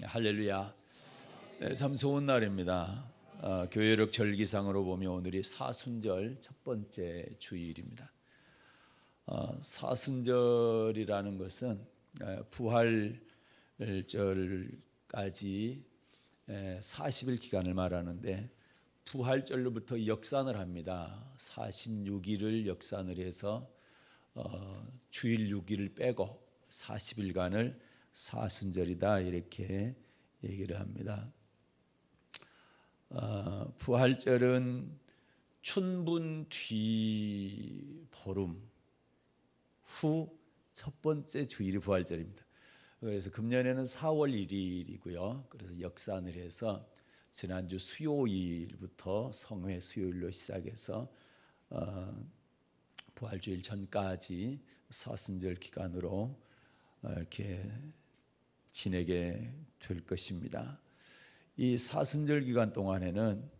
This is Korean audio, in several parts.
할렐루야. 네, 참 좋은 날입니다. 교회력 절기상으로 보면 오늘이 사순절 첫 번째 주일입니다. 사순절이라는 것은 부활절까지 40일 기간을 말하는데, 부활절로부터 역산을 합니다. 46일을 역산을 해서 주일 6일을 빼고 40일간을 사순절이다 이렇게 얘기를 합니다. 부활절은 춘분 뒤 보름 후 첫 번째 주일이 부활절입니다. 그래서 금년에는 4월 1일이고요. 그래서 역산을 해서 지난주 수요일부터 성회 수요일로 시작해서 부활주일 전까지 사순절 기간으로 이렇게 지내게 될 것입니다. 이 사순절 기간 동안에는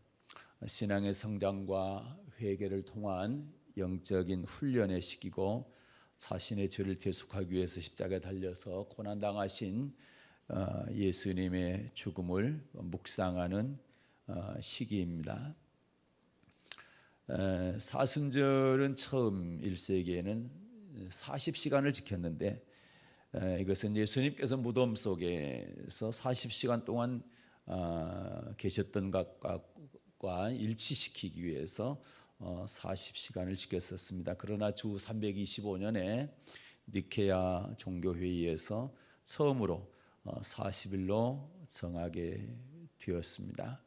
신앙의 성장과 회개를 통한 영적인 훈련의 시기고, 자신의 죄를 대속하기 위해서 십자가에 달려서 고난당하신 예수님의 죽음을 묵상하는 시기입니다. 사순절은 처음 1세기에는 40시간을 지켰는데, 이것은 예수님께서 무덤 속에서 40시간 동안 계셨던 것과 일치시키기 위해서 40시간을 지켰었습니다. 그러나 주 325년에 니케아 종교회의에서 처음으로 40일로 정하게 되었습니다.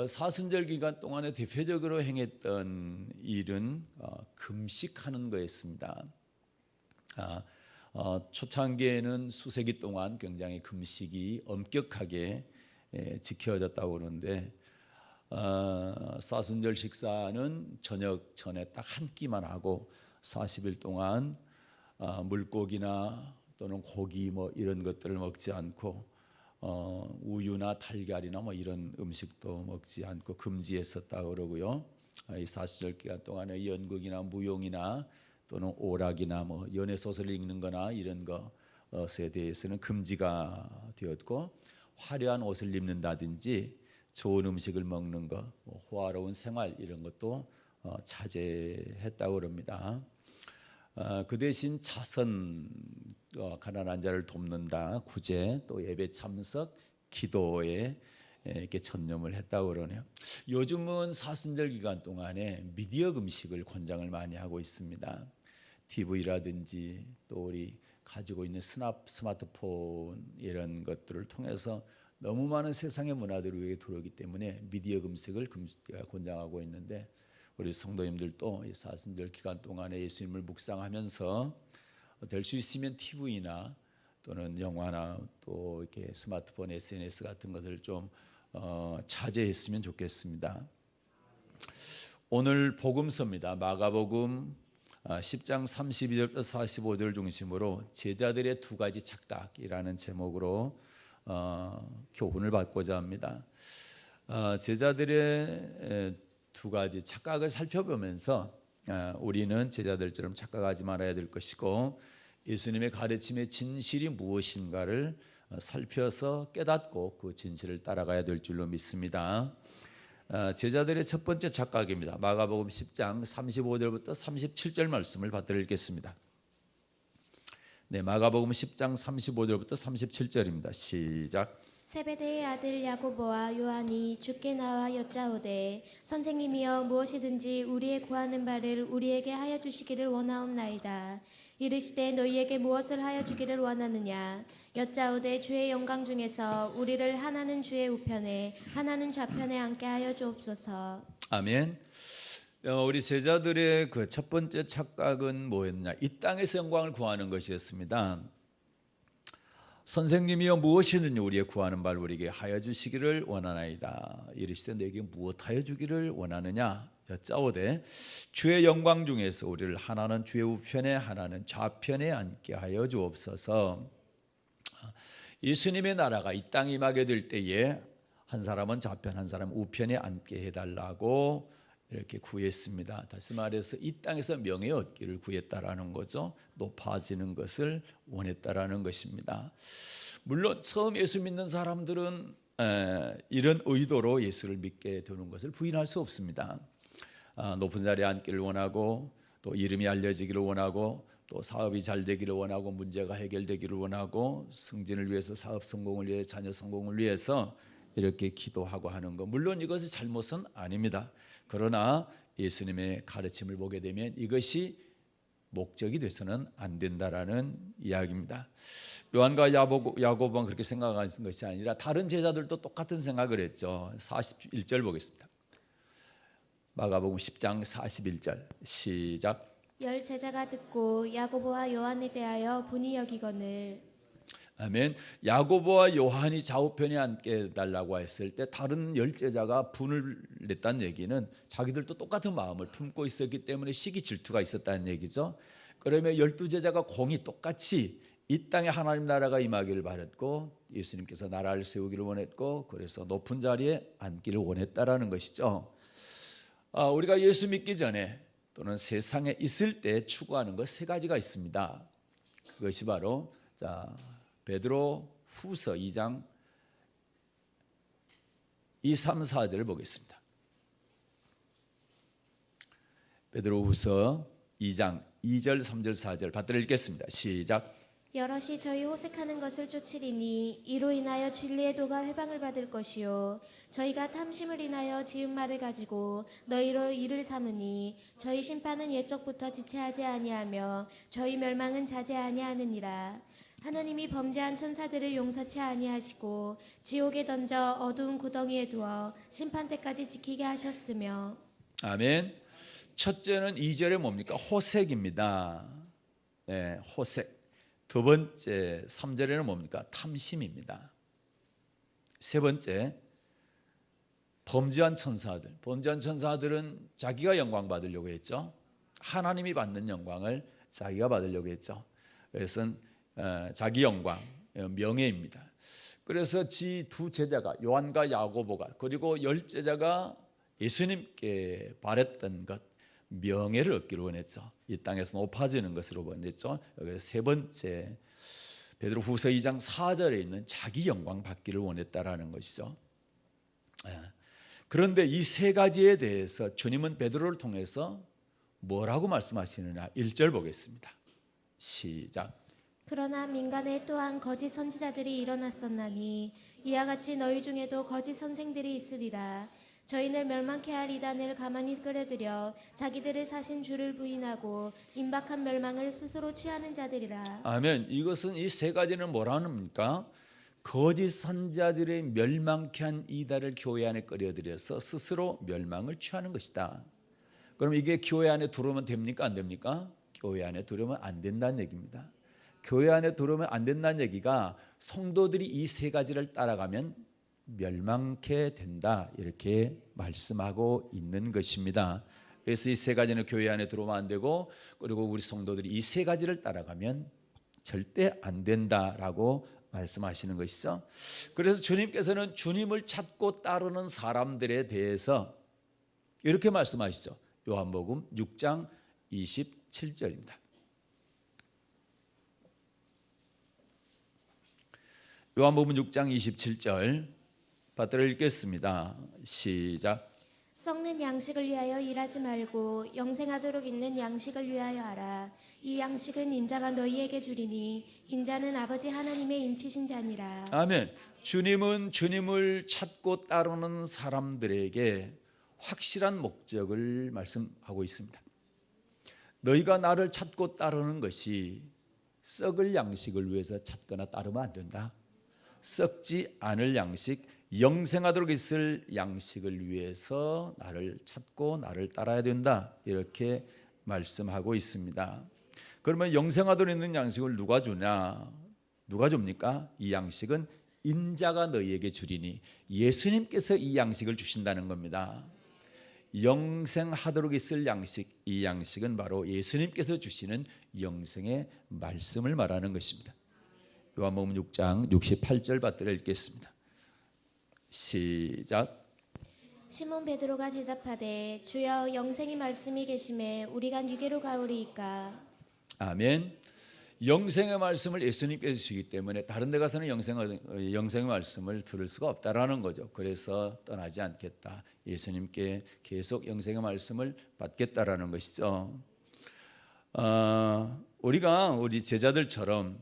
사순절 기간 동안에 대표적으로 행했던 일은 금식하는 거였습니다. 초창기에는 수세기 동안 굉장히 금식이 엄격하게 지켜졌다고 그러는데, 사순절 식사는 저녁 전에 딱 한 끼만 하고 40일 동안 물고기나 또는 고기 이런 것들을 먹지 않고 우유나 달걀이나 이런 음식도 먹지 않고 금지했었다고 그러고요. 이 사순절 기간 동안에 연극이나 무용이나 또는 오락이나 연애 소설을 읽는 거나 이런 것에 대해서는 금지가 되었고, 화려한 옷을 입는다든지 좋은 음식을 먹는 것, 호화로운 생활 이런 것도 자제했다고 합니다. 그 대신 자선, 가난한 자를 돕는다, 구제, 또 예배 참석, 기도에 이렇게 전념을 했다고 그러네요. 요즘은 사순절 기간 동안에 미디어 금식을 권장을 많이 하고 있습니다. TV라든지 또 우리 가지고 있는 스마트폰 이런 것들을 통해서 너무 많은 세상의 문화들이 우리에게 들어오기 때문에 미디어 금식을 권장하고 있는데, 우리 성도님들도 이 사순절 기간 동안에 예수님을 묵상하면서 될 수 있으면 TV나 또는 영화나 또 이렇게 스마트폰, SNS 같은 것을 좀 자제했으면 좋겠습니다. 오늘 복음서입니다. 마가복음 10장 32절부터 45절 중심으로 제자들의 두 가지 착각이라는 제목으로 교훈을 받고자 합니다. 제자들의 두 가지 착각을 살펴보면서 우리는 제자들처럼 착각하지 말아야 될 것이고, 예수님의 가르침의 진실이 무엇인가를 살펴서 깨닫고 그 진실을 따라가야 될 줄로 믿습니다. 제자들의 첫 번째 착각입니다. 마가복음 10장 35절부터 37절 말씀을 받들어 읽겠습니다. 마가복음 10장 35절부터 37절입니다. 시작. 세베대의 아들 야고보와 요한이 주께 나와 여짜오되, 선생님이여, 무엇이든지 우리의 구하는 바를 우리에게 하여 주시기를 원하옵나이다. 이르시되, 너희에게 무엇을 하여 주기를 원하느냐? 여짜오되, 주의 영광 중에서 우리를 하나는 주의 우편에 하나는 좌편에 앉게 하여 주옵소서. 아멘. 우리 제자들의 그 첫 번째 착각은 뭐였냐? 이 땅에서 영광을 구하는 것이었습니다. 선생님이여, 무엇이든지 우리의 구하는 바를 우리에게 하여 주시기를 원하나이다. 이르시되, 너에게 무엇 하여 주기를 원하느냐? 여짜오되, 주의 영광 중에서 우리를 하나는 주의 우편에 하나는 좌편에 앉게 하여 주옵소서. 예수님의 나라가 이 땅에 임하게 될 때에 한 사람은 좌편, 한 사람은 우편에 앉게 해달라고 이렇게 구했습니다. 다시 말해서 이 땅에서 명예 얻기를 구했다라는 거죠. 높아지는 것을 원했다라는 것입니다. 물론 처음 예수 믿는 사람들은 이런 의도로 예수를 믿게 되는 것을 부인할 수 없습니다. 높은 자리에 앉기를 원하고, 또 이름이 알려지기를 원하고, 또 사업이 잘 되기를 원하고, 문제가 해결되기를 원하고, 승진을 위해서, 사업 성공을 위해, 자녀 성공을 위해서 이렇게 기도하고 하는 것, 물론 이것이 잘못은 아닙니다. 그러나 예수님의 가르침을 보게 되면 이것이 목적이 돼서는 안 된다라는 이야기입니다. 요한과 야고보는 그렇게 생각하는 것이 아니라 다른 제자들도 똑같은 생각을 했죠. 41절 보겠습니다. 마가복음 10장 41절 시작. 열 제자가 듣고 야고보와 요한에 대하여 분이 여기거늘. 아멘. 야고보와 요한이 좌우편에 앉게 해달라고 했을 때 다른 열 제자가 분을 냈다는 얘기는 자기들도 똑같은 마음을 품고 있었기 때문에 시기 질투가 있었다는 얘기죠. 그러면 12제자가 공이 똑같이 이 땅에 하나님 나라가 임하기를 바랬고, 예수님께서 나라를 세우기를 원했고, 그래서 높은 자리에 앉기를 원했다라는 것이죠. 우리가 예수 믿기 전에 또는 세상에 있을 때 추구하는 것 세 가지가 있습니다. 그것이 바로 베드로 후서 2장 2, 3, 4절을 보겠습니다. 베드로 후서 2장 2절, 3절, 4절 받들어 읽겠습니다. 시작. 여럿이 저희 호색하는 것을 쫓으리니 이로 인하여 진리의 도가 회방을 받을 것이요 저희가 탐심을 인하여 지은 말을 가지고 너희로 이를 삼으니 저희 심판은 옛적부터 지체하지 아니하며 저희 멸망은 자제 아니하느니라. 하나님이 범죄한 천사들을 용서치 아니하시고 지옥에 던져 어두운 구덩이에 두어 심판 때까지 지키게 하셨으며. 아멘. 첫째는 2절에 뭡니까? 호색입니다. 네, 호색. 두 번째 3절에는 뭡니까? 탐심입니다. 세 번째 범죄한 천사들. 범죄한 천사들은 자기가 영광 받으려고 했죠. 하나님이 받는 영광을 자기가 받으려고 했죠. 그래서 자기 영광, 명예입니다. 그래서 지 두 제자가 요한과 야고보가, 그리고 열 제자가 예수님께 바랬던 것, 명예를 얻기를 원했죠. 이 땅에서 높아지는 것으로 원했죠. 여기 세 번째 베드로 후서 2장 4절에 있는 자기 영광 받기를 원했다라는 것이죠. 그런데 이 세 가지에 대해서 주님은 베드로를 통해서 뭐라고 말씀하시느냐? 1절 보겠습니다. 시작. 그러나 민간에 또한 거짓 선지자들이 일어났었나니 이와 같이 너희 중에도 거짓 선생들이 있으리라. 저희를 멸망케 할 이단을 가만히 끌어들여 자기들을 사신 주를 부인하고 임박한 멸망을 스스로 취하는 자들이라. 아멘. 이것은 이 세 가지는 뭐라는 겁니까? 거짓 선자들의 멸망케 한 이단을 교회 안에 끌어들여서 스스로 멸망을 취하는 것이다. 그럼 이게 교회 안에 들어오면 됩니까? 안 됩니까? 교회 안에 들어오면 안 된다는 얘기입니다. 교회 안에 들어오면 안 된다는 얘기가 성도들이 이 세 가지를 따라가면 멸망케 된다, 이렇게 말씀하고 있는 것입니다. 그래서 이 세 가지는 교회 안에 들어오면 안 되고, 그리고 우리 성도들이 이 세 가지를 따라가면 절대 안 된다라고 말씀하시는 것이죠. 그래서 주님께서는 주님을 찾고 따르는 사람들에 대해서 이렇게 말씀하시죠. 요한복음 6장 27절입니다. 요한복음 6장 27절 받들어 읽겠습니다. 시작. 썩는 양식을 위하여 일하지 말고 영생하도록 있는 양식을 위하여 하라. 이 양식은 인자가 너희에게 주리니 인자는 아버지 하나님의 인치신 자니라. 아멘. 주님은 주님을 찾고 따르는 사람들에게 확실한 목적을 말씀하고 있습니다. 너희가 나를 찾고 따르는 것이 썩을 양식을 위해서 찾거나 따르면 안 된다. 썩지 않을 양식, 영생하도록 있을 양식을 위해서 나를 찾고 나를 따라야 된다, 이렇게 말씀하고 있습니다. 그러면 영생하도록 있는 양식을 누가 주냐? 누가 줍니까? 이 양식은 인자가 너희에게 주리니, 예수님께서 이 양식을 주신다는 겁니다. 영생하도록 있을 양식, 이 양식은 바로 예수님께서 주시는 영생의 말씀을 말하는 것입니다. 요한복음 6장 68절 받들어 읽겠습니다. 시작. 시몬 베드로가 대답하되 주여 영생의 말씀이 계심에 우리가 누게로 가오리이까. 아멘. 영생의 말씀을 예수님께서 주시기 때문에 다른 데 가서는 영생의 말씀을 들을 수가 없다라는 거죠. 그래서 떠나지 않겠다. 예수님께 계속 영생의 말씀을 받겠다라는 것이죠. 우리 제자들처럼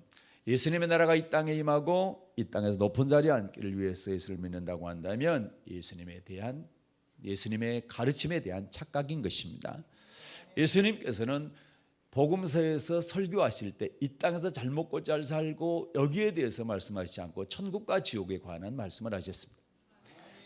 예수님의 나라가 이 땅에 임하고 이 땅에서 높은 자리에 앉기를 위해서 예수를 믿는다고 한다면 예수님의 가르침에 대한 착각인 것입니다. 예수님께서는 복음서에서 설교하실 때 이 땅에서 잘 먹고 잘 살고 여기에 대해서 말씀하시지 않고 천국과 지옥에 관한 말씀을 하셨습니다.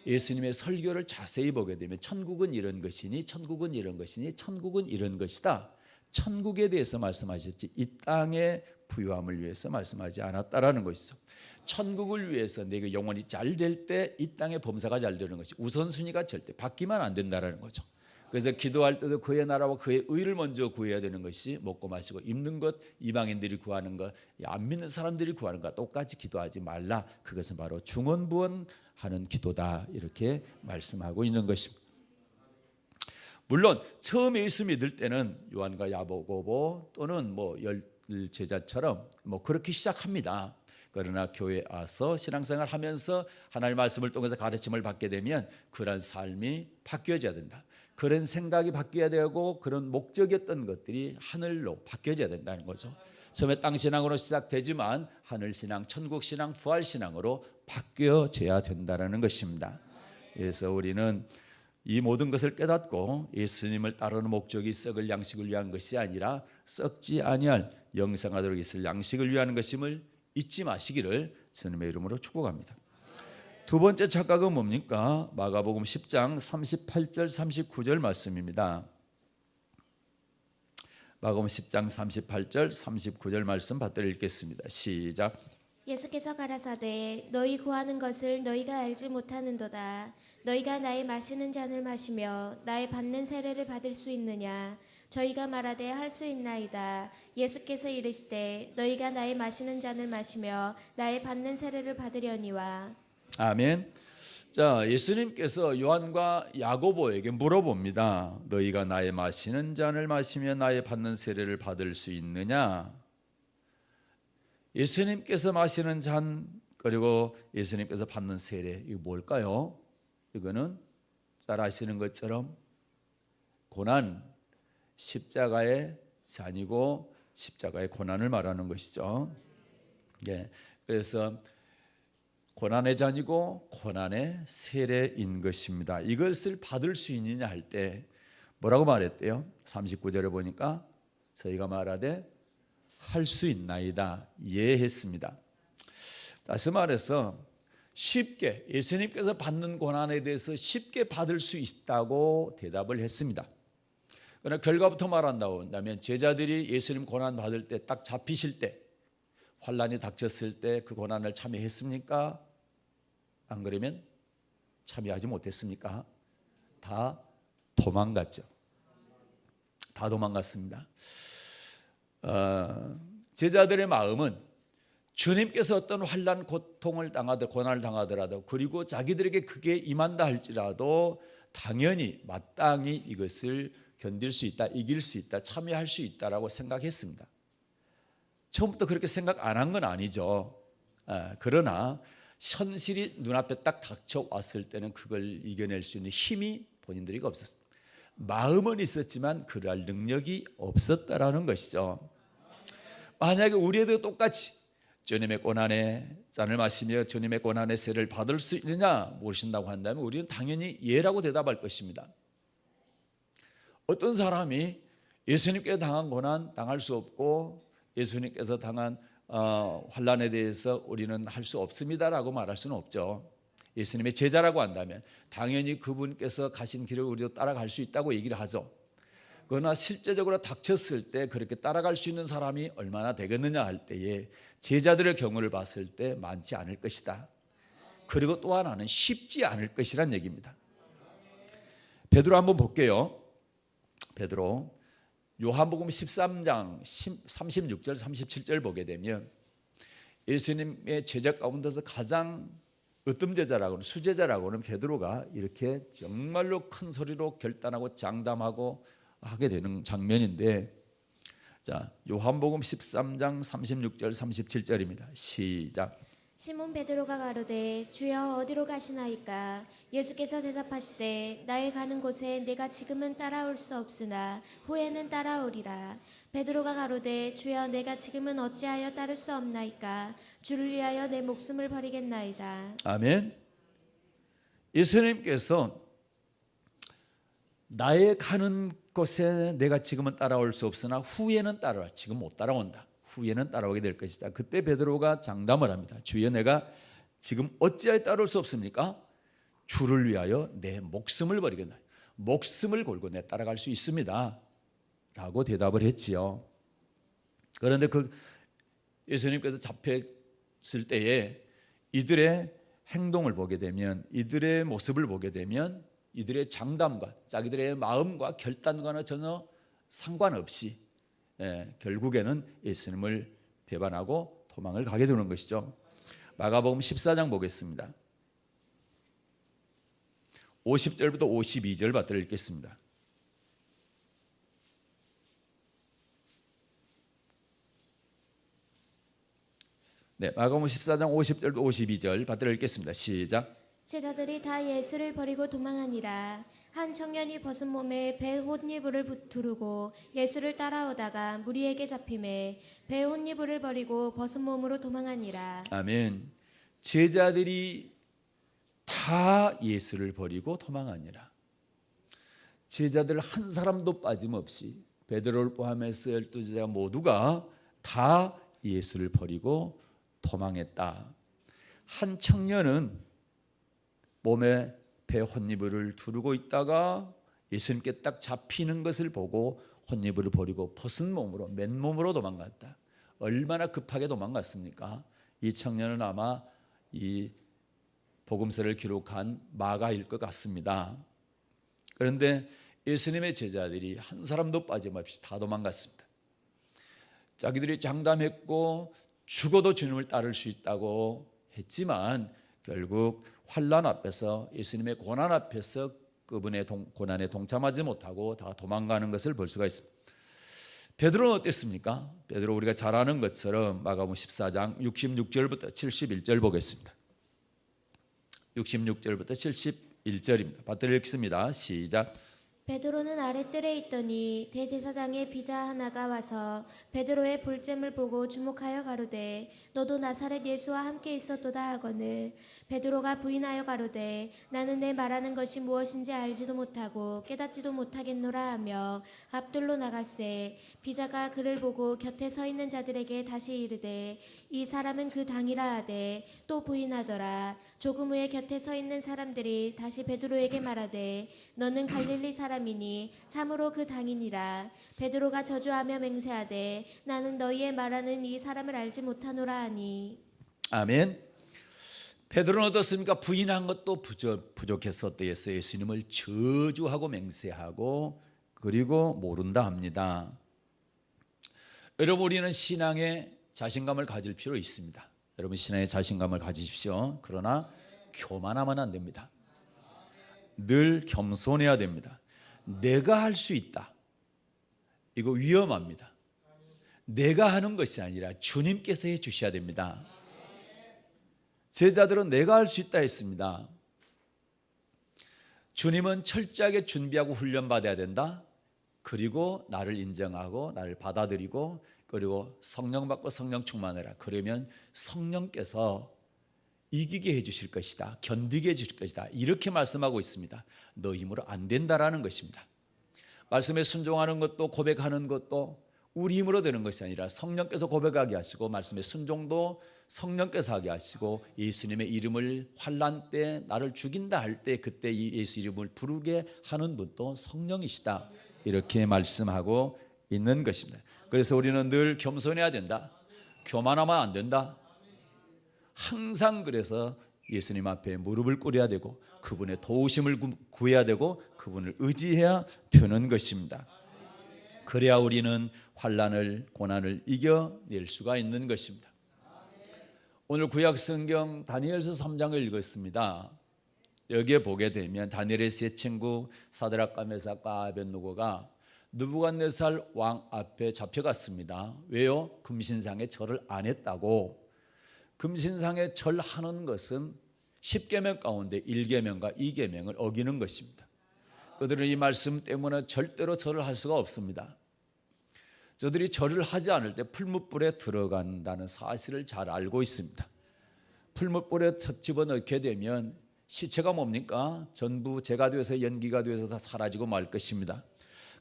예수님의 설교를 자세히 보게 되면 천국은 이런 것이니 천국은 이런 것이니 천국은 이런 것이다. 천국에 대해서 말씀하셨지 이 땅의 부유함을 위해서 말씀하지 않았다라는 것이죠. 천국을 위해서 내가 영혼이 잘 될 때 이 땅의 범사가 잘 되는 것이 우선순위가 절대 바뀌면 안 된다는 거죠. 그래서 기도할 때도 그의 나라와 그의 의를 먼저 구해야 되는 것이 먹고 마시고 입는 것, 이방인들이 구하는 것, 안 믿는 사람들이 구하는 것 똑같이 기도하지 말라. 그것은 바로 중언부언하는 기도다. 이렇게 말씀하고 있는 것입니다. 물론 처음 예수 믿을 때는 요한과 야고보 또는 열 제자처럼 그렇게 시작합니다. 그러나 교회에 와서 신앙생활 하면서 하나님의 말씀을 통해서 가르침을 받게 되면 그런 삶이 바뀌어져야 된다. 그런 생각이 바뀌어야 되고 그런 목적이었던 것들이 하늘로 바뀌어져야 된다는 거죠. 처음에 땅신앙으로 시작되지만 하늘신앙, 천국신앙, 부활신앙으로 바뀌어져야 된다는 것입니다. 그래서 우리는 이 모든 것을 깨닫고 예수님을 따르는 목적이 썩을 양식을 위한 것이 아니라 썩지 아니할 영생하도록 있을 양식을 위한 것임을 잊지 마시기를 주님의 이름으로 축복합니다. 두 번째 착각은 뭡니까? 마가복음 10장 38절 39절 말씀입니다. 마가복음 10장 38절 39절 말씀 받들어 읽겠습니다. 시작. 예수께서 가라사대 너희 구하는 것을 너희가 알지 못하는도다. 너희가 나의 마시는 잔을 마시며 나의 받는 세례를 받을 수 있느냐? 저희가 말하되 할 수 있나이다. 예수께서 이르시되 너희가 나의 마시는 잔을 마시며 나의 받는 세례를 받으려니와. 아멘. 자, 예수님께서 요한과 야고보에게 물어봅니다. 너희가 나의 마시는 잔을 마시며 나의 받는 세례를 받을 수 있느냐? 예수님께서 마시는 잔 그리고 예수님께서 받는 세례 이거 뭘까요? 이거는 잘 아시는 것처럼 고난, 십자가의 잔이고 십자가의 고난을 말하는 것이죠. 예, 그래서 고난의 잔이고 고난의 세례인 것입니다. 이것을 받을 수 있느냐 할 때 뭐라고 말했대요? 39절에 보니까 저희가 말하되 할 수 있나이다 이해했습니다. 다시 말해서 쉽게 예수님께서 받는 고난에 대해서 쉽게 받을 수 있다고 대답을 했습니다. 그러나 결과부터 말한다고 한다면 제자들이 예수님 고난 받을 때 딱 잡히실 때 환난이 닥쳤을 때 그 고난을 참여했습니까? 안 그러면 참여하지 못했습니까? 다 도망갔죠. 다 도망갔습니다. 제자들의 마음은 주님께서 어떤 환난 고통을 당하더라도 고난을 당하더라도 그리고 자기들에게 그게 임한다 할지라도 당연히 마땅히 이것을 견딜 수 있다, 이길 수 있다, 참여할 수 있다라고 생각했습니다. 처음부터 그렇게 생각 안 한 건 아니죠. 그러나 현실이 눈앞에 딱 닥쳐왔을 때는 그걸 이겨낼 수 있는 힘이 본인들에게 없었습니다. 마음은 있었지만 그럴 능력이 없었다라는 것이죠. 만약에 우리에도 똑같이 주님의 고난의 잔을 마시며 주님의 고난의 세를 받을 수 있느냐 물으신다고 한다면 우리는 당연히 예라고 대답할 것입니다. 어떤 사람이 예수님께 당한 고난 당할 수 없고 예수님께서 당한 환난에 대해서 우리는 할 수 없습니다라고 말할 수는 없죠. 예수님의 제자라고 한다면 당연히 그분께서 가신 길을 우리도 따라갈 수 있다고 얘기를 하죠. 그러나 실제적으로 닥쳤을 때 그렇게 따라갈 수 있는 사람이 얼마나 되겠느냐 할 때에 제자들의 경우를 봤을 때 많지 않을 것이다. 그리고 또 하나는 쉽지 않을 것이란 얘기입니다. 베드로 한번 볼게요. 베드로 요한복음 13장 36절 37절 보게 되면 예수님의 제자 가운데서 가장 으뜸제자라고는 수제자라고는 베드로가 이렇게 정말로 큰 소리로 결단하고 장담하고 하게 되는 장면인데, 자, 요한복음 13장 36절 37절입니다. 시작. 시몬 베드로가 가로되 주여 어디로 가시나이까? 예수께서 대답하시되 나의 가는 곳에 내가 지금은 따라올 수 없으나 후에는 따라오리라. 베드로가 가로되 주여 내가 지금은 어찌하여 따를 수 없나이까? 주를 위하여 내 목숨을 버리겠나이다. 아멘. 예수님께서 나의 가는 곳에 내가 지금은 따라올 수 없으나 후에는 따라와. 지금 못 따라온다. 후에는 따라오게 될 것이다. 그때 베드로가 장담을 합니다. 주여 내가 지금 어찌하여 따라올 수 없습니까? 주를 위하여 내 목숨을 버리겠나이다. 목숨을 걸고 내 따라갈 수 있습니다 라고 대답을 했지요. 그런데 그 예수님께서 잡혔을 때에 이들의 행동을 보게 되면, 이들의 모습을 보게 되면 이들의 장담과 자기들의 마음과 결단과는 전혀 상관없이 결국에는 예수님을 배반하고 도망을 가게 되는 것이죠. 마가복음 14장 보겠습니다. 50절부터 52절 받들어 읽겠습니다. 네, 마가복음 14장 50절부터 52절 받들어 읽겠습니다. 시작. 제자들이 다 예수를 버리고 도망하니라. 한 청년이 벗은 몸에 배 혼이불을 두르고 예수를 따라오다가 무리에게 잡히매 배 혼이불을 버리고 벗은 몸으로 도망하니라. 아멘. 제자들이 다 예수를 버리고 도망하니라. 제자들 한 사람도 빠짐없이 베드로를 포함해서 12제자 모두가 다 예수를 버리고 도망했다. 한 청년은 몸에 배 혼이불을 두르고 있다가 예수님께 딱 잡히는 것을 보고 혼이불을 버리고 벗은 몸으로, 맨몸으로 도망갔다. 얼마나 급하게 도망갔습니까? 이 청년은 아마 이 복음서를 기록한 마가일 것 같습니다. 그런데 예수님의 제자들이 한 사람도 빠짐없이 다 도망갔습니다. 자기들이 장담했고 죽어도 주님을 따를 수 있다고 했지만 결국 환난 앞에서, 예수님의 고난 앞에서 그분의 고난에 동참하지 못하고 다 도망가는 것을 볼 수가 있습니다. 베드로는 어땠습니까? 베드로 우리가 잘 아는 것처럼 마가복음 14장 66절부터 71절 보겠습니다. 66절부터 71절입니다. 받들어 읽습니다. 시작. 베드로는 아랫뜰에 있더니 대제사장의 비자 하나가 와서 베드로의 볼점을 보고 주목하여 가로되 너도 나사렛 예수와 함께 있었도다 하거늘 베드로가 부인하여 가로되 나는 내 말하는 것이 무엇인지 알지도 못하고 깨닫지도 못하겠노라 하며 앞뜰로 나갈새 비자가 그를 보고 곁에 서 있는 자들에게 다시 이르되 이 사람은 그 당이라 하되 또 부인하더라. 조금 후에 곁에 서 있는 사람들이 다시 베드로에게 말하되 너는 갈릴리 사람이니 참으로 그 당이니라. 베드로가 저주하며 맹세하되 나는 너희의 말하는 이 사람을 알지 못하노라 하니. 아멘. 베드로는 어떻습니까? 부인한 것도 부족했었대요. 예수님을 저주하고 맹세하고 그리고 모른다 합니다. 여러분, 우리는 신앙에 자신감을 가질 필요 있습니다. 여러분, 신앙에 자신감을 가지십시오. 그러나 교만하면 안 됩니다. 늘 겸손해야 됩니다. 내가 할 수 있다. 이거 위험합니다. 내가 하는 것이 아니라 주님께서 해 주셔야 됩니다. 제자들은 내가 할 수 있다 했습니다. 주님은 철저하게 준비하고 훈련받아야 된다. 그리고 나를 인정하고 나를 받아들이고 그리고 성령 받고 성령 충만해라. 그러면 성령께서 이기게 해주실 것이다. 견디게 해주실 것이다. 이렇게 말씀하고 있습니다. 너 힘으로 안 된다라는 것입니다. 말씀에 순종하는 것도 고백하는 것도 우리 힘으로 되는 것이 아니라 성령께서 고백하게 하시고 말씀의 순종도 성령께서 하게 하시고 예수님의 이름을 환난 때 나를 죽인다 할 때 그때 이 예수 이름을 부르게 하는 분도 성령이시다. 이렇게 말씀하고 있는 것입니다. 그래서 우리는 늘 겸손해야 된다. 교만하면 안 된다. 항상 그래서 예수님 앞에 무릎을 꿇어야 되고 그분의 도우심을 구해야 되고 그분을 의지해야 되는 것입니다. 그래야 우리는 환난을 고난을 이겨낼 수가 있는 것입니다. 오늘 구약 성경 다니엘서 3장을 읽었습니다. 여기에 보게 되면 다니엘의 세 친구 사드락과 메삭과 아벳느고가 느부갓네살 왕 앞에 잡혀갔습니다. 왜요? 금신상에 절을 안 했다고. 금신상에 절하는 것은 10계명 가운데 1계명과 2계명을 어기는 것입니다. 그들은 이 말씀 때문에 절대로 절을 할 수가 없습니다. 저들이 절을 하지 않을 때 풀무불에 들어간다는 사실을 잘 알고 있습니다. 풀무불에 집어넣게 되면 시체가 뭡니까? 전부 재가 되어서 연기가 되어서 다 사라지고 말 것입니다.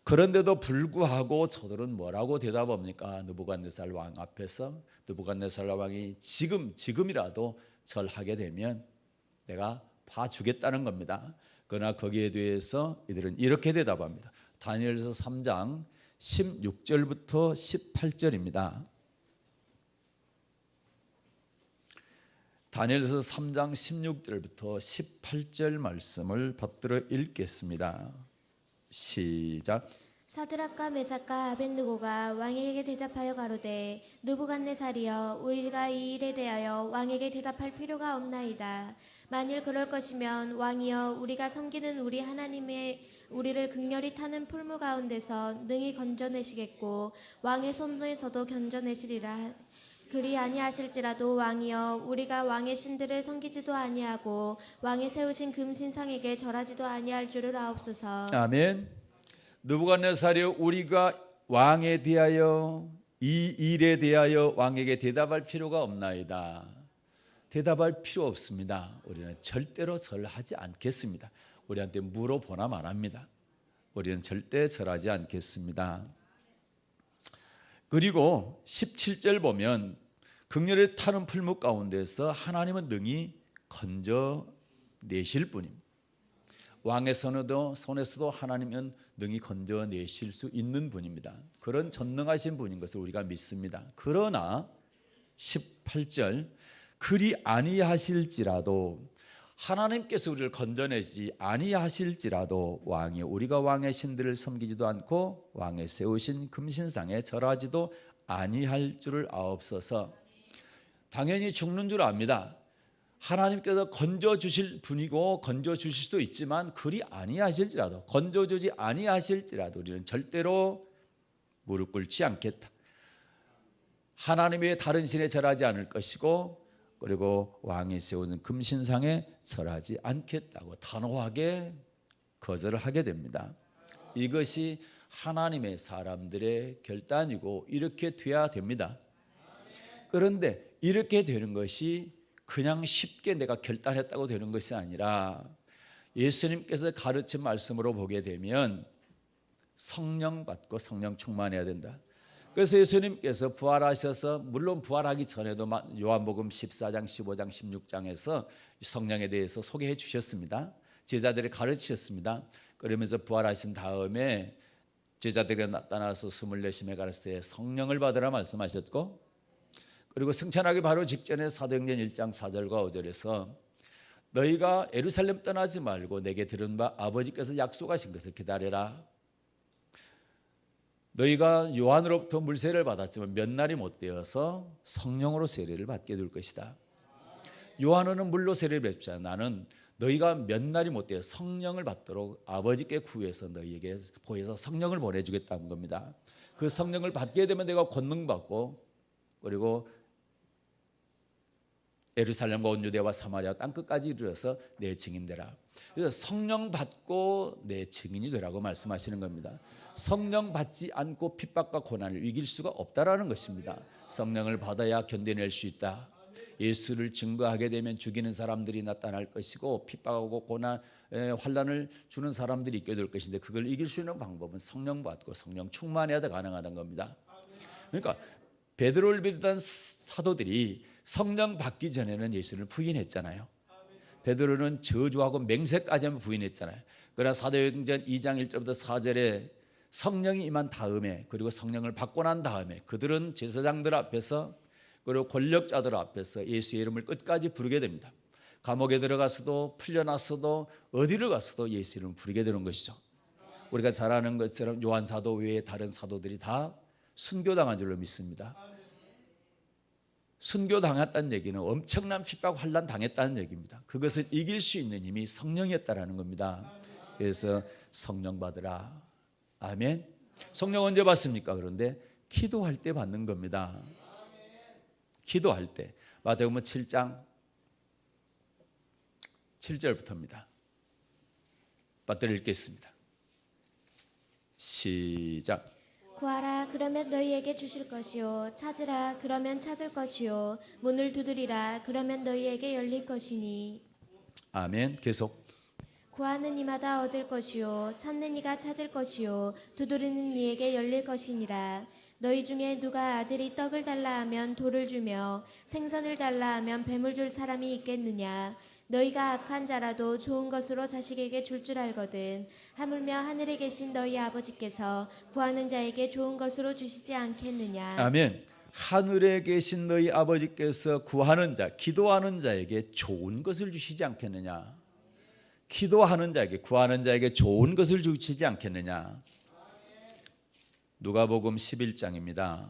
그런데도 불구하고 저들은 뭐라고 대답합니까? 느부갓네살 왕 앞에서 느부갓네살 왕이 지금이라도 절하게 되면 내가 봐주겠다는 겁니다. 그러나 거기에 대해서 이들은 이렇게 대답합니다. 다니엘서 3장 16절부터 18절입니다. 다니엘서 3장 16절부터 18절 말씀을 받들어 읽겠습니다. 시작. 사드락과 메삭과 아벳느고가 왕에게 대답하여 가로되 느부갓네살이여 우리가 이 일에 대하여 왕에게 대답할 필요가 없나이다. 만일 그럴 것이면 왕이여 우리가 섬기는 우리 하나님의 우리를 극렬히 타는 풀무 가운데서 능히 건져내시겠고 왕의 손에서도 건져내시리라. 그리 아니하실지라도 왕이여 우리가 왕의 신들을 섬기지도 아니하고 왕의 세우신 금신상에게 절하지도 아니할 줄을 아옵소서. 아멘. 느부갓네살이 우리가 왕에 대하여 이 일에 대하여 왕에게 대답할 필요가 없나이다. 대답할 필요 없습니다. 우리는 절대로 절하지 않겠습니다. 우리한테 물어보나 말합니다. 우리는 절대 절하지 않겠습니다. 그리고 17절 보면 극렬히 타는 풀무 가운데서 하나님은 능히 건져내실 분입니다. 왕의 손에서도 하나님은 능히 건져내실 수 있는 분입니다. 그런 전능하신 분인 것을 우리가 믿습니다. 그러나 18절 그리 아니하실지라도 하나님께서 우리를 건져내지 아니하실지라도 왕이 우리가 왕의 신들을 섬기지도 않고 왕의 세우신 금신상에 절하지도 아니할 줄을 아옵소서. 당연히 죽는 줄 압니다. 하나님께서 건져주실 분이고 건져주실 수도 있지만 그리 아니하실지라도 건져주지 아니하실지라도 우리는 절대로 무릎 꿇지 않겠다. 하나님 외에 다른 신에 절하지 않을 것이고 그리고 왕이 세우는 금신상에 절하지 않겠다고 단호하게 거절을 하게 됩니다. 이것이 하나님의 사람들의 결단이고 이렇게 돼야 됩니다. 그런데 이렇게 되는 것이 그냥 쉽게 내가 결단했다고 되는 것이 아니라 예수님께서 가르친 말씀으로 보게 되면 성령 받고 성령 충만해야 된다. 그래서 예수님께서 부활하셔서 물론 부활하기 전에도 요한복음 14장, 15장, 16장에서 성령에 대해서 소개해 주셨습니다. 제자들이 가르치셨습니다. 그러면서 부활하신 다음에 제자들이 나타나서 24심에 가르치되 성령을 받으라 말씀하셨고 그리고 승천하기 바로 직전에 사도행전 1장 4절과 5절에서 너희가 예루살렘 떠나지 말고 내게 들은 바 아버지께서 약속하신 것을 기다려라. 너희가 요한으로부터 물세례를 받았지만 몇 날이 못 되어서 성령으로 세례를 받게 될 것이다. 요한은 물로 세례를 뵙지 않아 나는 너희가 몇 날이 못 되어 성령을 받도록 아버지께 구해서 너희에게 보여서 성령을 보내주겠다는 겁니다. 그 성령을 받게 되면 내가 권능 받고 그리고 예루살렘과 온 유대와 사마리아 땅 끝까지 이르러서 내 증인 되라. 그래서 성령 받고 내 증인이 되라고 말씀하시는 겁니다. 성령 받지 않고 핍박과 고난을 이길 수가 없다라는 것입니다. 성령을 받아야 견뎌낼 수 있다. 예수를 증거하게 되면 죽이는 사람들이 나타날 것이고 핍박하고 고난, 환난을 주는 사람들이 있게 될 것인데 그걸 이길 수 있는 방법은 성령 받고 성령 충만해야 가능하다는 겁니다. 그러니까 베드로를 비롯한 사도들이 성령 받기 전에는 예수를 부인했잖아요. 베드로는 저주하고 맹세까지 하면 부인했잖아요. 그러나 사도행전 2장 1절부터 4절에 성령이 임한 다음에 그리고 성령을 받고 난 다음에 그들은 제사장들 앞에서 그리고 권력자들 앞에서 예수의 이름을 끝까지 부르게 됩니다. 감옥에 들어가서도 풀려났어도 어디를 갔어도 예수 이름을 부르게 되는 것이죠. 우리가 잘 아는 것처럼 요한 사도 외에 다른 사도들이 다 순교당한 줄로 믿습니다. 순교 당했다는 얘기는 엄청난 핍박 환난 당했다는 얘기입니다. 그것을 이길 수 있는 힘이 성령이었다라는 겁니다. 그래서 성령 받으라. 아멘. 성령 언제 받습니까? 그런데 기도할 때 받는 겁니다. 기도할 때. 마태복음 7장 7절부터입니다. 받들어 읽겠습니다. 시작. 구하라 그러면 너희에게 주실 것이요 찾으라 그러면 찾을 것이요 문을 두드리라 그러면 너희에게 열릴 것이니 아멘. 계속. 구하는 이마다 얻을 것이요 찾는 이가 찾을 것이요 두드리는 이에게 열릴 것이니라. 너희 중에 누가 아들이 떡을 달라 하면 돌을 주며 생선을 달라 하면 뱀을 줄 사람이 있겠느냐. 너희가 악한 자라도 좋은 것으로 자식에게 줄 줄 알거든. 하물며 하늘에 계신 너희 아버지께서 구하는 자에게 좋은 것으로 주시지 않겠느냐. 아멘. 하늘에 계신 너희 아버지께서 구하는 자, 기도하는 자에게 좋은 것을 주시지 않겠느냐. 기도하는 자에게, 구하는 자에게 좋은 것을 주시지 않겠느냐. 누가복음 11장입니다.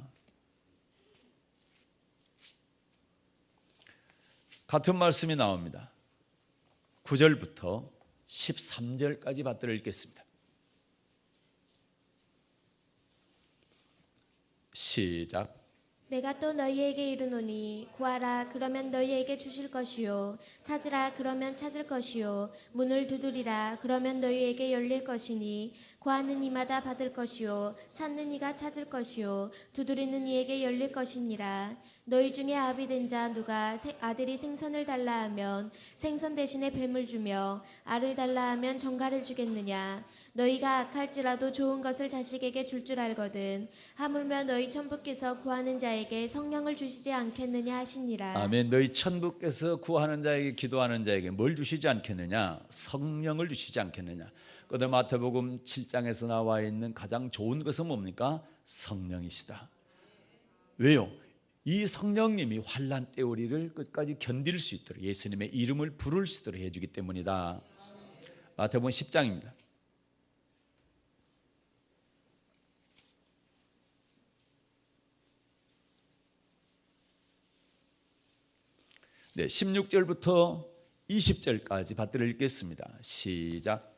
같은 말씀이 나옵니다. 9절부터 13절까지 받들어 읽겠습니다. 시작. 내가 또 너희에게 이르노니 구하라 그러면 너희에게 주실 것이요 찾으라 그러면 찾을 것이요 문을 두드리라 그러면 너희에게 열릴 것이니 구하는 이마다 받을 것이요 찾는 이가 찾을 것이요 두드리는 이에게 열릴 것이니라. 너희 중에 아비된 자 누가 아들이 생선을 달라 하면 생선 대신에 뱀을 주며 알을 달라 하면 정갈을 주겠느냐. 너희가 악할지라도 좋은 것을 자식에게 줄 줄 알거든. 하물며 너희 천부께서 구하는 자에게 성령을 주시지 않겠느냐 하시니라. 아멘. 너희 천부께서 구하는 자에게, 기도하는 자에게 뭘 주시지 않겠느냐? 성령을 주시지 않겠느냐. 그다음 마태복음 7장에서 나와 있는 가장 좋은 것은 뭡니까? 성령이시다. 왜요? 이 성령님이 환난 때 우리를 끝까지 견딜 수 있도록 예수님의 이름을 부를 수 있도록 해주기 때문이다. 마태복음 10장입니다. 네, 16절부터 20절까지 받들어 읽겠습니다. 시작.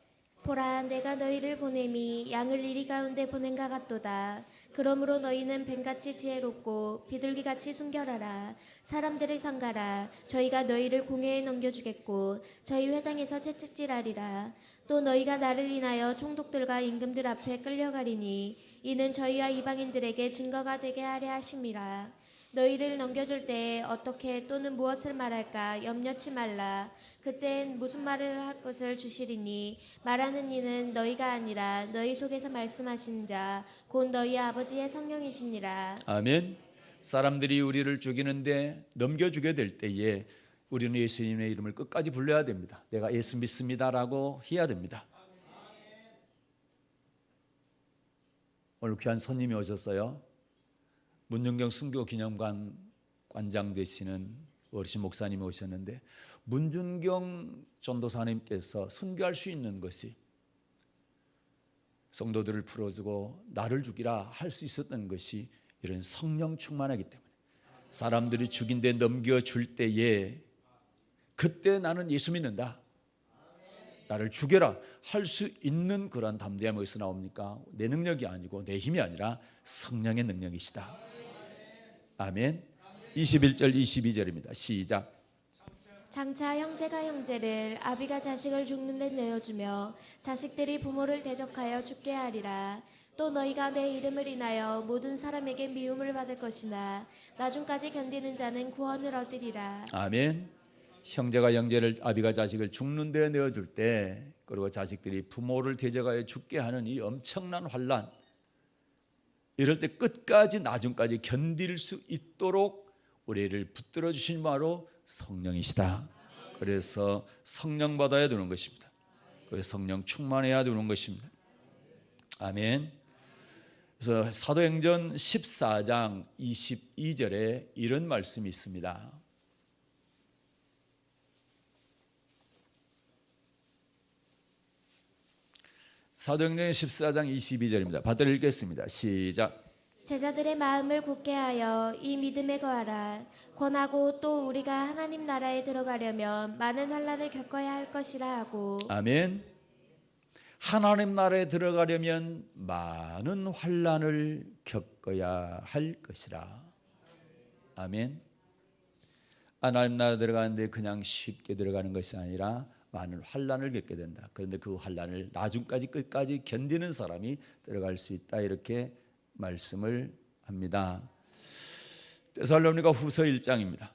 보라 내가 너희를 보냄이 양을 이리 가운데 보낸가 같도다. 그러므로 너희는 뱀같이 지혜롭고 비둘기같이 순결하라. 사람들을 상가라. 저희가 너희를 공회에 넘겨주겠고 저희 회당에서 채찍질하리라. 또 너희가 나를 인하여 총독들과 임금들 앞에 끌려가리니 이는 저희와 이방인들에게 증거가 되게 하려 하심이라. 너희를 넘겨줄 때에 어떻게 또는 무엇을 말할까 염려치 말라. 그때엔 무슨 말을 할 것을 주시리니 말하는 이는 너희가 아니라 너희 속에서 말씀하신 자 곧 너희 아버지의 성령이시니라. 아멘. 사람들이 우리를 죽이는데 넘겨주게 될 때에 우리는 예수님의 이름을 끝까지 불러야 됩니다. 내가 예수 믿습니다라고 해야 됩니다. 오늘 귀한 손님이 오셨어요. 문준경 순교기념관 관장 되시는 어르신 목사님이 오셨는데 문준경 전도사님께서 순교할 수 있는 것이 성도들을 풀어주고 나를 죽이라 할 수 있었던 것이 이런 성령 충만하기 때문에 사람들이 죽인 데 넘겨줄 때에 그때 나는 예수 믿는다, 나를 죽여라 할 수 있는 그런 담대함이 어디서 나옵니까? 내 능력이 아니고 내 힘이 아니라 성령의 능력이시다. 아멘. 21절 22절입니다. 시작. 장차 형제가 형제를 아비가 자식을 죽는 데 내어주며 자식들이 부모를 대적하여 죽게 하리라. 또 너희가 내 이름을 인하여 모든 사람에게 미움을 받을 것이나 나중까지 견디는 자는 구원을 얻으리라. 아멘. 형제가 형제를, 아비가 자식을 죽는 데 내어줄 때, 그리고 자식들이 부모를 대적하여 죽게 하는 이 엄청난 환난, 이럴 때 끝까지 나중까지 견딜 수 있도록 우리를 붙들어 주신 바로 성령이시다. 그래서 성령 받아야 되는 것입니다. 그래서 성령 충만해야 되는 것입니다. 아멘. 그래서 사도행전 14장 22절에 이런 말씀이 있습니다. 사도행전 14장 22절입니다. 받들어 읽겠습니다. 시작. 제자들의 마음을 굳게 하여 이 믿음에 거하라. 권하고 또 우리가 하나님 나라에 들어가려면 많은 환난을 겪어야 할 것이라 하고. 아멘. 하나님 나라에 들어가려면 많은 환난을 겪어야 할 것이라. 아멘. 하나님 나라에 들어가는데 그냥 쉽게 들어가는 것이 아니라 많은 환난을 겪게 된다. 그런데 그 환난을 나중까지 끝까지 견디는 사람이 들어갈 수 있다. 이렇게 말씀을 합니다. 데살로니가 후서 1장입니다.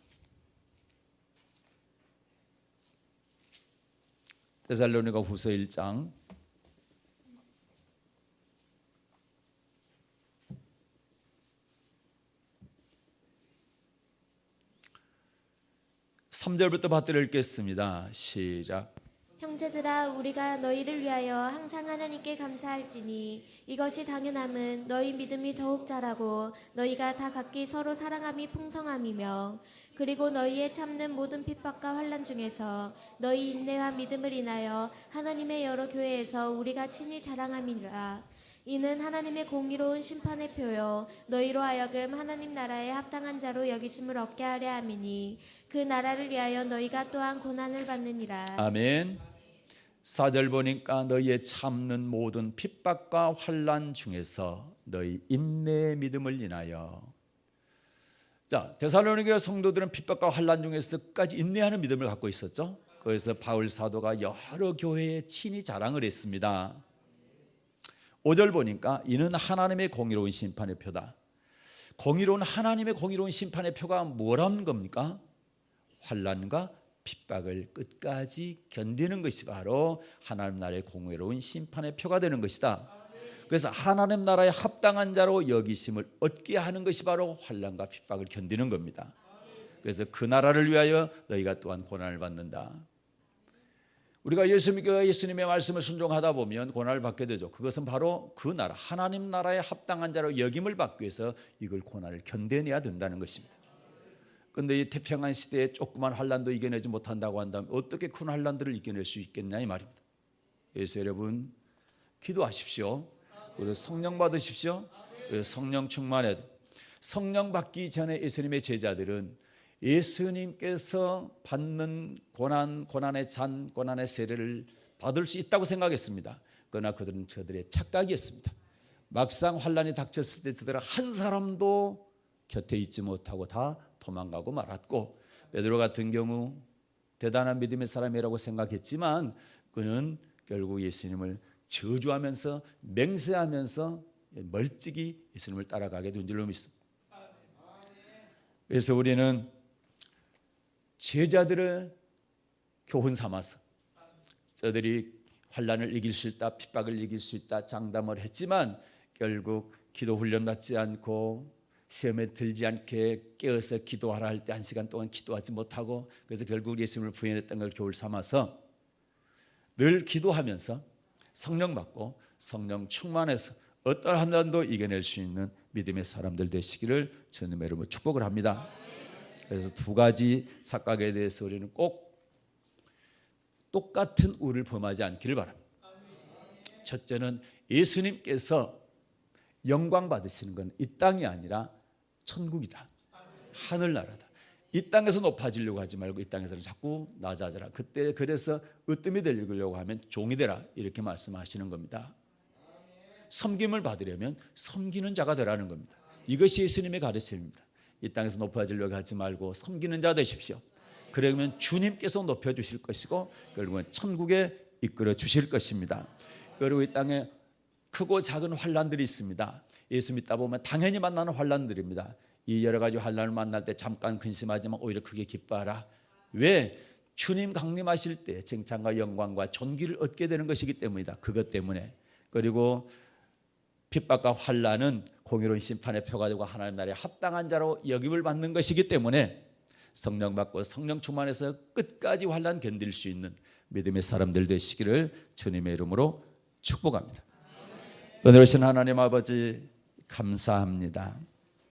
데살로니가 후서 1장 3절부터 받들어 읽겠습니다. 시작. 형제들아 우리가 너희를 위하여 항상 하나님께 감사할지니 이것이 당연함은 너희 믿음이 더욱 자라고 너희가 다 각기 서로 사랑함이 풍성함이며 그리고 너희의 참는 모든 핍박과 환난 중에서 너희 인내와 믿음을 인하여 하나님의 여러 교회에서 우리가 친히 자랑함이라. 이는 하나님의 공의로운 심판의 표요 너희로 하여금 하나님 나라에 합당한 자로 여기심을 얻게 하려 함이니 그 나라를 위하여 너희가 또한 고난을 받느니라. 아멘. 4절 보니까 너희의 참는 모든 핍박과 환난 중에서 너희 인내의 믿음을 인하여. 자, 데살로니가 성도들은 핍박과 환난 중에서 끝까지 인내하는 믿음을 갖고 있었죠. 그래서 바울 사도가 여러 교회에 친히 자랑을 했습니다. 5절 보니까 이는 하나님의 공의로운 심판의 표다. 공의로운 하나님의 공의로운 심판의 표가 뭐라는 겁니까? 환난과 핍박을 끝까지 견디는 것이 바로 하나님 나라의 공의로운 심판의 표가 되는 것이다. 그래서 하나님 나라에 합당한 자로 여기심을 얻게 하는 것이 바로 환난과 핍박을 견디는 겁니다. 그래서 그 나라를 위하여 너희가 또한 고난을 받는다. 우리가 예수님의 말씀을 순종하다 보면 고난을 받게 되죠. 그것은 바로 그 나라, 하나님 나라에 합당한 자로 여김을 받기 위해서 이걸 고난을 견뎌내야 된다는 것입니다. 그런데 이 태평한 시대에 조그만 환난도 이겨내지 못한다고 한다면 어떻게 큰 환난들을 이겨낼 수 있겠냐 이 말입니다. 그래서 여러분 기도하십시오. 그리고 성령 받으십시오. 그리고 성령 충만해야 돼요. 성령 받기 전에 예수님의 제자들은 예수님께서 받는 고난의 잔, 고난의 세례를 받을 수 있다고 생각했습니다. 그러나 그들은 저들의 착각이었습니다. 막상 환난이 닥쳤을 때 저들은 한 사람도 곁에 있지 못하고 다 도망가고 말았고, 베드로 같은 경우 대단한 믿음의 사람이라고 생각했지만 그는 결국 예수님을 저주하면서 맹세하면서 멀찍이 예수님을 따라가게 된 줄로 믿습니다. 그래서 우리는 제자들을 교훈 삼아서 저들이 환난을 이길 수 있다, 핍박을 이길 수 있다 장담을 했지만 결국 기도 훈련 받지 않고 시험에 들지 않게 깨어서 기도하라 할 때 1시간 동안 기도하지 못하고, 그래서 결국 예수님을 부인했던 걸 교훈 삼아서 늘 기도하면서 성령 받고 성령 충만해서 어떤 환난도 이겨낼 수 있는 믿음의 사람들 되시기를 주님의 이름으로 축복을 합니다. 그래서 두 가지 착각에 대해서 우리는 꼭 똑같은 우를 범하지 않기를 바랍니다. 첫째는 예수님께서 영광 받으시는 건 이 땅이 아니라 천국이다, 하늘나라다. 이 땅에서 높아지려고 하지 말고 이 땅에서는 자꾸 낮아져라. 그때 그래서 으뜸이 되려고 하면 종이 되라, 이렇게 말씀하시는 겁니다. 섬김을 받으려면 섬기는 자가 되라는 겁니다. 이것이 예수님의 가르침입니다. 이 땅에서 높아지려고 하지 말고 섬기는 자 되십시오. 그러면 주님께서 높여주실 것이고 결국은 천국에 이끌어 주실 것입니다. 그리고 이 땅에 크고 작은 환난들이 있습니다. 예수 믿다 보면 당연히 만나는 환난들입니다. 이 여러 가지 환난을 만날 때 잠깐 근심하지만 오히려 크게 기뻐하라. 왜? 주님 강림하실 때 칭찬과 영광과 존귀를 얻게 되는 것이기 때문이다. 그것 때문에. 그리고 핍박과 환난은 공의로운 심판의 표가 되고 하나님 나라에 합당한 자로 여김을 받는 것이기 때문에 성령 받고 성령 충만해서 끝까지 환난 견딜 수 있는 믿음의 사람들 되시기를 주님의 이름으로 축복합니다. 은혜로우신 하나님 아버지 감사합니다.